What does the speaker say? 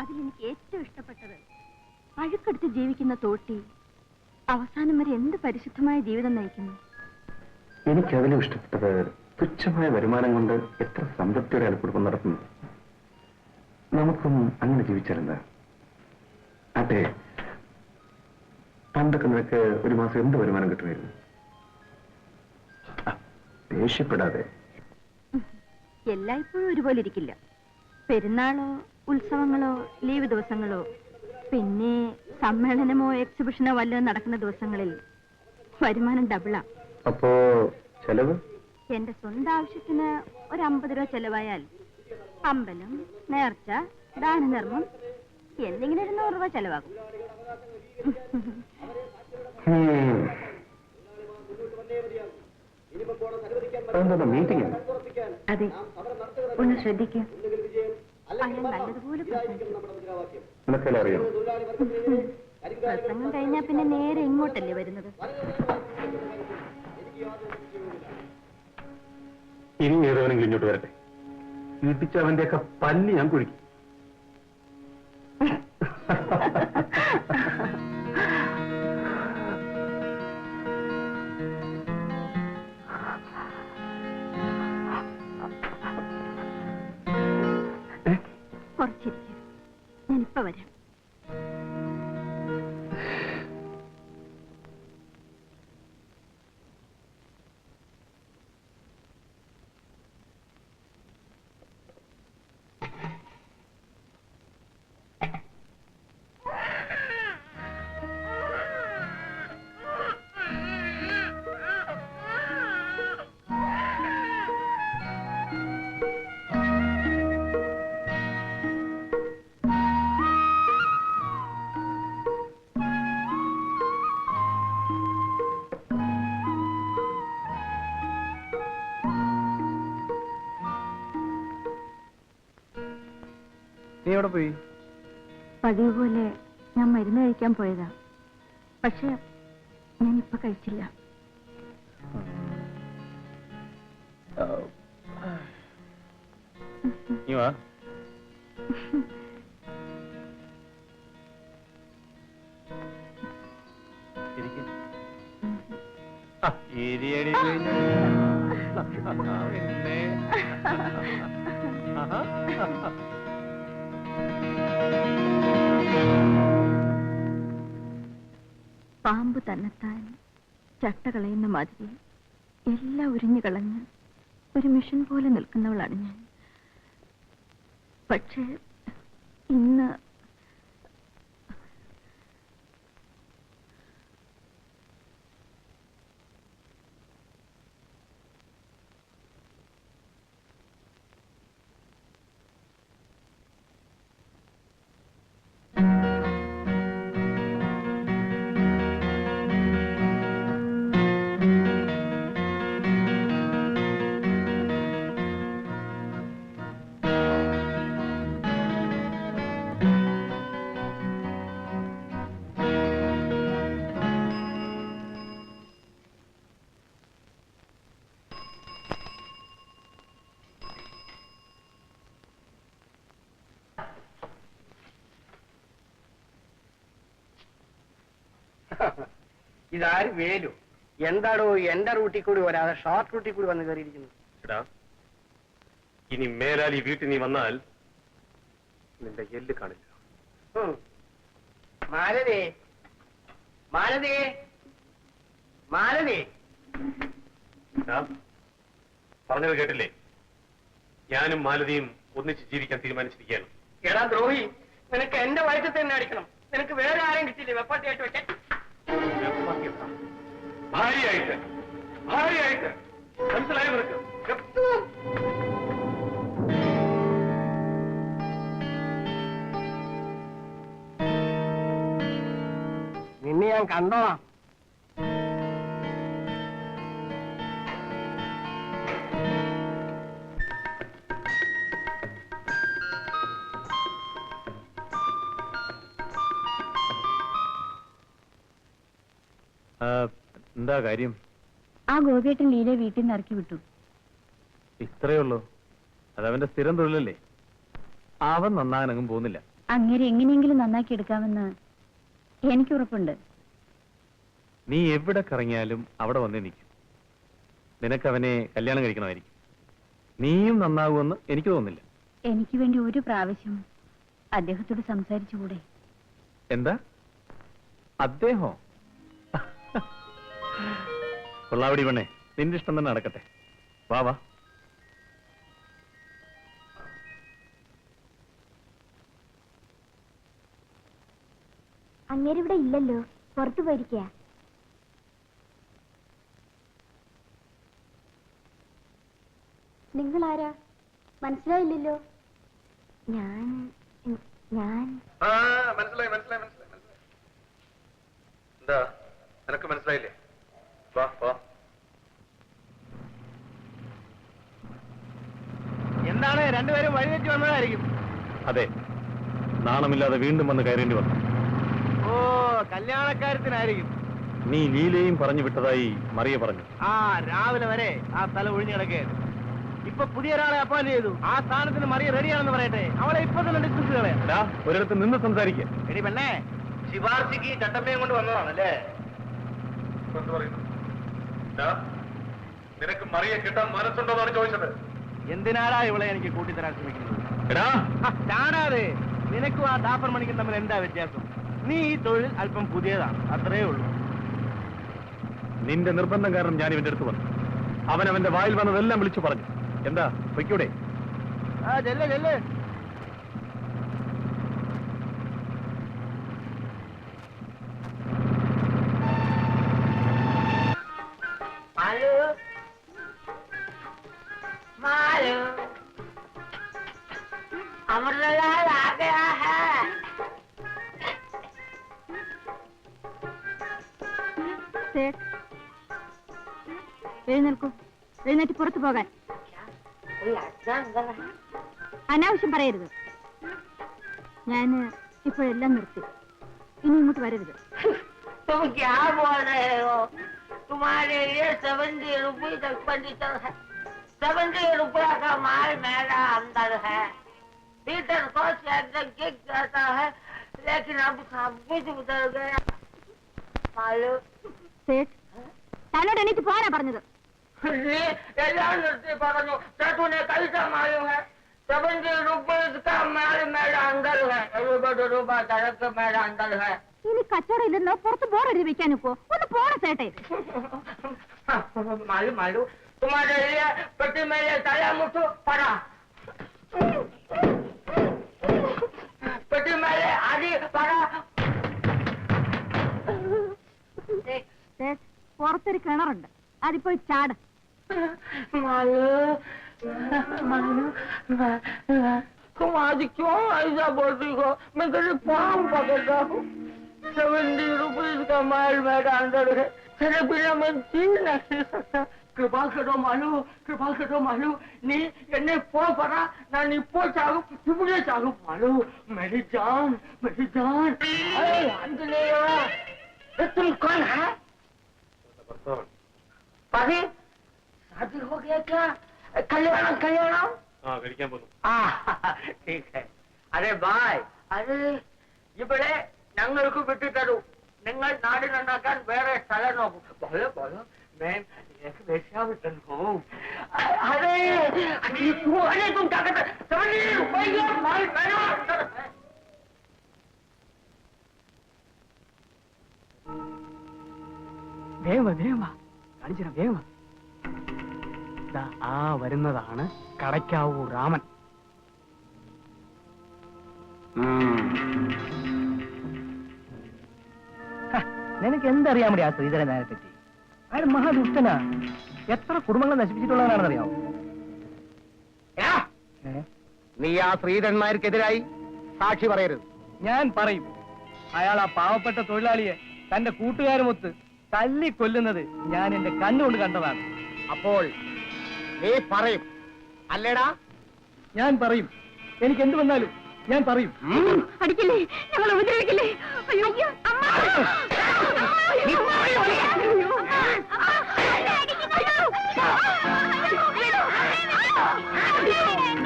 അതിലെനിക്ക് ഏറ്റവും ഇഷ്ടപ്പെട്ടത് അഴുക്കെടുത്ത് ജീവിക്കുന്ന തോട്ടി അവസാനം വരെ എന്ത് പരിശുദ്ധമായ ജീവിതം നയിക്കുന്നു. എനിക്കതിലും ഇഷ്ടപ്പെട്ടത് തുച്ഛമായ വരുമാനം കൊണ്ട് എത്ര സംതൃപ്തിയുടെ അയൽക്കുടുംബം നടത്തുന്നു. നമുക്കും അങ്ങനെ ജീവിച്ചാലെന്താ? അതെ, പണ്ടൊക്കെ നിനക്ക് ഒരു മാസം എന്ത് വരുമാനം കിട്ടുമായിരുന്നു? ദേഷ്യപ്പെടാതെ. എല്ലായ്പ്പോഴും ഒരുപോലെ ഇരിക്കില്ല. പെരുന്നാളോ ഉത്സവങ്ങളോ ലീവ് ദിവസങ്ങളോ പിന്നെ സമ്മേളനമോ എക്സിബിഷനോ വല്ലതും നടക്കുന്ന ദിവസങ്ങളിൽ വരുമാനം ഡബിളാ. അപ്പോ ചെലവ്? എന്റെ സ്വന്തം ആവശ്യത്തിന് ഒരു 50 രൂപ ചെലവായാൽ അമ്പലം, നേർച്ച, ദാനധർമ്മം എന്തെങ്കിലും ഒരു 100 രൂപ ചെലവാകും. അതെ, ഒന്ന് ശ്രദ്ധിക്കുക. അയാൾ നല്ലതുപോലെ പ്രസംഗം കഴിഞ്ഞാൽ പിന്നെ നേരെ ഇങ്ങോട്ടല്ലേ വരുന്നത്. ഇനി ഏതവനെങ്കിലും ഇങ്ങോട്ട് വരട്ടെ, ഇടിച്ച് അവന്റെയൊക്കെ പല്ലി ഞാൻ കുഴിക്കും. കുറച്ചിരിക്കും, ഞാനിപ്പോ വരാം. നീ എവിടെ പോയി? പതിവ് പോലെ ഞാൻ മരുന്ന് കഴിക്കാൻ പോയതാ. പക്ഷെ ഞാനിപ്പോ കഴിച്ചില്ല. പാമ്പ് തന്നെത്താൻ ചട്ട കളയുന്ന മാതിരി എല്ലാം ഉരിഞ്ഞു കളഞ്ഞ് ഒരു മിഷൻ പോലെ നിൽക്കുന്നവളാണ് ഞാൻ. പക്ഷേ ഇന്ന് ഇതാര് വേലു? എന്താടോ എന്റെ റൂട്ടിൽ കൂടി വരാതെ ഷോർട്ട് റൂട്ടിൽ കൂടി വന്ന് കയറിയിരിക്കുന്നു? ഇനി മേലാൽ ഈ വീട്ടിൽ നീ വന്നാൽ നിന്റെ എല്ല് കാണില്ല. മാലതേ, മാലതേ, മാലതേ. പറഞ്ഞത് കേട്ടില്ലേ? ഞാനും മാലതിയും ഒന്നിച്ച് ജീവിക്കാൻ തീരുമാനിച്ചിരിക്കുകയാണ്. എടാ ദ്രോഹി, നിനക്ക് എന്റെ വയറ്റിൽ തന്നെ അടിക്കണം. നിനക്ക് വേറെ ആരെയും കിട്ടില്ലേ വെപ്പാട്ടിയായിട്ട് വെക്കാൻ? ഭാര്യയായിട്ട്, ഭാര്യയായിട്ട് മനസ്സിലായി നിനക്ക്? നിന്നെ ഞാൻ കണ്ടോളാം. എന്താ കാര്യം? ആ ഗോപിയേട്ടൻ ലീലെ വീട്ടിൽ നിന്ന് ഇറക്കി വിട്ടു. ഇത്രയേ ഉള്ളൂ? അതവന്റെ സ്ഥിരം തൊഴിലല്ലേ? അവൻ നന്നാകാനങ്ങും പോകുന്നില്ല. അങ്ങനെ എങ്ങനെയെങ്കിലും നന്നാക്കി എടുക്കാമെന്ന് എനിക്ക് ഉറപ്പുണ്ട്. നീ എവിടെ കറങ്ങിയാലും അവിടെ വന്നേ നിൽക്കും. നിനക്ക് അവനെ കല്യാണം കഴിക്കണമായിരിക്കും. നീയും നന്നാകുമെന്ന് എനിക്ക് തോന്നുന്നില്ല. എനിക്ക് വേണ്ടി ഒരു പ്രാവശ്യം അദ്ദേഹത്തോട് സംസാരിച്ചുകൂടെ? എന്താ അദ്ദേഹോ? കൊള്ളാവടി പെണ്ണേ, നിന്റെ ഇഷ്ടം തന്നെ നടക്കട്ടെ. വാ വാ. അങ്ങേരിവിടെ ഇല്ലല്ലോ, പുറത്തു പോയിരിക്കുക. നിങ്ങളാരാ? മനസ്സിലായില്ലല്ലോ. ഞാൻ മനസ്സിലായി. എന്താ നിനക്ക് മനസ്സിലായില്ലേ? വാ വാ. എന്താണ് രണ്ടുപേരും വഴിതെറ്റി വന്നതായിരിക്കും. അതെ, നാണമില്ലാതെ വീണ്ടും വന്ന് കയറേണ്ടി വന്നു. ഓ, കല്യാണക്കാര്യത്തിനായിരിക്കും. നീ ലീലയും പറഞ്ഞു വിട്ടതായി മറിയ പറഞ്ഞു. ആ, രാവിലെ വരെ ആ സ്ഥലം ഒഴിഞ്ഞു കിടക്കുകയായിരുന്നു. ഇപ്പൊ പുതിയ ഒരാളെ അപ്പോയിന്റ് ചെയ്തു. ആ സ്ഥാനത്തിന് മറിയ റെഡിയാണെന്ന് പറയട്ടെ. അവളെ ഇപ്പൊ തന്നെ ഡിസ്കസ് കളയാം. ഒരിടത്ത് നിന്ന് സംസാരിക്കുക. എടി പെണ്ണേ, ശിവാർജിക്ക് ചട്ടമ്പയും കൊണ്ട് വന്നതാണല്ലേ? നിനക്ക് മറിയ കിട്ടാൻ മനസ്സുണ്ടോന്നാണ് ചോദിച്ചത്. എന്തിനാടാ ഇവളെ എനിക്ക് കൂട്ടിത്തരാൻ ശ്രമിക്കുന്നത്? എടാ ചാടാതെ. നിനക്കും ആ ഡാപ്പർ മണിക്കും തമ്മിൽ എന്താ വ്യത്യാസം? നീ ഈ തൊഴിൽ അല്പം പുതിയതാണ്, അത്രേ ഉള്ളൂ. നിന്റെ നിർബന്ധം കാരണം ഞാൻ ഇവന്റെ അടുത്ത് വന്നു. അവൻ അവന്റെ വായിൽ വന്നതെല്ലാം വിളിച്ചു പറഞ്ഞു. എന്താ പൊയ്ക്കൂടെ? ആ, ചെല്ല് ചെല്ല്. अमरलाल आ गया है। എഴുന്നേൽക്കൂ. എഴുന്നേറ്റ് പുറത്തു പോകാൻ. അനാവശ്യം പറയരുത്. ഞാൻ ഇപ്പോഴെല്ലാം നിർത്തി. ഇനി ഇങ്ങോട്ട് വരരുത്. तुम क्या बोल रहे हो? तुम्हारे लिए 70 रुपये तक पंडितर है। 70 रुपया का माल मेरा अंदर है। पीटर को किक जाता है, लेकिन अब सब कुछ उधर गया। मालूम? തന്നോട് എനിക്ക് പോരാ പറഞ്ഞത്. एല്ലാം നിർത്തി പറഞ്ഞു. तूने कैसा मालूम है? 70 रुपये का माल मेरा अंदर है। 70 रुपया तक मेरा अंदर है। ഇനി കച്ചവടം ഇല്ലെന്നോ പുറത്ത് ബോർഡ് വെക്കാനിപ്പോ ഒന്ന് പോണ ചേട്ടേ. मालूम तुम्हारे लिए पति मेरे तला मुठो पड़ा। पति मेरे आदि पड़ा। പുറത്തൊരു കിണറുണ്ട്, അതിപ്പോയി ചാട്. तुम आज क्यों ऐसा बोलती हो? मैं तेरे पाँव पकड़ता हूँ। 70 रुपये का माल मेरा अंदर है। तेरे बिना मैं जी नहीं सकता. कृपा करो मालू. नी एने पो पड़ा ना नी पो चाहू तुमने चाहू मालू. मेरी जान. अरे आंजनेय, तुम कौन है? पति शादी हो गया क्या? कल्याण കഴിക്കാൻ പോകുന്നു. ठीक है. अरे भाई, अरे ഇവിടെ ഞങ്ങൾക്ക് വിട്ടു തരൂ. നിങ്ങൾ നാട് നന്നാക്കാൻ വേറെ സ്ഥലം നോക്കൂ. बोलो मैं एक वेश्यावृतन हूँ. अरे तुम क्या करते? 70 रुपये माल मेरा अंदर है. വേഗം കാണിച്ചിരാം. വേഗം ആ വരുന്നതാണ് കടയ്ക്കാവൂർ രാമൻ. നിനക്ക് എന്തറിയാമോ ആ ശ്രീധരൻ നായരെ പറ്റി? അയാൾ മഹാദുഷ്ടനാ. എത്ര കുടുംബങ്ങൾ നശിപ്പിച്ചിട്ടുള്ളതാണെന്നറിയാമോ? നീ ആ ശ്രീധരന്മാർക്കെതിരായി സാക്ഷി പറയരുത്. ഞാൻ പറയും. അയാൾ ആ പാവപ്പെട്ട തൊഴിലാളിയെ തന്റെ കൂട്ടുകാരുമൊത്ത് തല്ലിക്കൊല്ലുന്നത് ഞാൻ എന്റെ കണ്ണുകൊണ്ട് കണ്ടതാണ്. അപ്പോൾ നീ പറയും അല്ലേടാ? ഞാൻ പറയും. എനിക്ക് എന്ത് വന്നാലും ഞാൻ പറയും. അടിക്കില്ലേ, ഞങ്ങൾ ഉപദ്രവിക്കില്ലേ? അയ്യോ, അമ്മ!